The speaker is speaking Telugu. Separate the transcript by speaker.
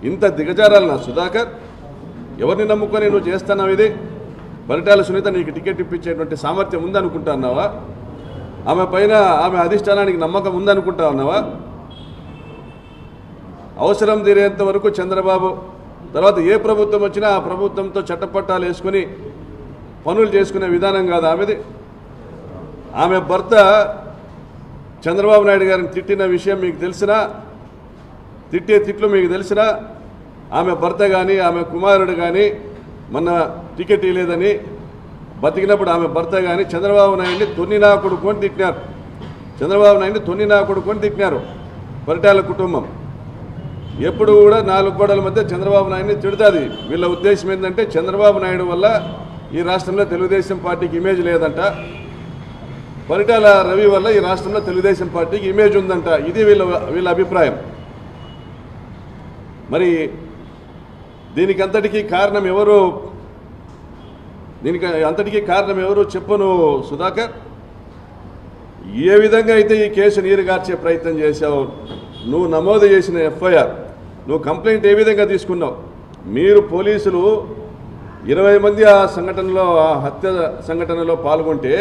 Speaker 1: ఇంత దిగజారాలనా సుధాకర్? ఎవరిని నమ్ముకొని నువ్వు చేస్తున్నావు ఇది? పరిటాల సునీత నీకు టికెట్ ఇప్పించేటువంటి సామర్థ్యం ఉందనుకుంటున్నావా? ఆమె పైన ఆమె అధిష్టానానికి నమ్మకం ఉందనుకుంటున్నావా? అవసరం తీరేంత వరకు చంద్రబాబు తర్వాత ఏ ప్రభుత్వం వచ్చినా ఆ ప్రభుత్వంతో చట్టపట్టాలు వేసుకొని పనులు చేసుకునే విధానం కాదు ఆమెది. ఆమె భర్త చంద్రబాబు నాయుడు గారిని తిట్టిన విషయం మీకు తెలిసినా, తిట్టే తిట్లు మీకు తెలిసినా, ఆమె భర్త కానీ ఆమె కుమారుడు కానీ మొన్న టికెట్ ఇవ్వలేదని బతికినప్పుడు ఆమె భర్త కానీ చంద్రబాబు నాయుడిని తొన్నినా కొడుకొని తిట్టినారు. చంద్రబాబు నాయుడిని తొన్నినా కొడుకొని తిట్టినారు పరిటాల కుటుంబం. ఎప్పుడు కూడా నాలుగు గోడల మధ్య చంద్రబాబు నాయుడిని తిడుతుంది. వీళ్ళ ఉద్దేశం ఏంటంటే చంద్రబాబు నాయుడు వల్ల ఈ రాష్ట్రంలో తెలుగుదేశం పార్టీకి ఇమేజ్ లేదంట, పరిటాల రవి వల్ల ఈ రాష్ట్రంలో తెలుగుదేశం పార్టీకి ఇమేజ్ ఉందంట. ఇది వీళ్ళ అభిప్రాయం. మరి దీనికి అంతటికీ కారణం ఎవరు చెప్పను సుధాకర్. ఏ విధంగా అయితే ఈ కేసు నీరుగార్చే ప్రయత్నం చేశావు, నువ్వు నమోదు చేసిన ఎఫ్ఐఆర్, నువ్వు కంప్లైంట్ ఏ విధంగా తీసుకున్నావు? మీరు పోలీసులు 20 మంది ఆ సంఘటనలో, ఆ హత్య సంఘటనలో పాల్గొంటే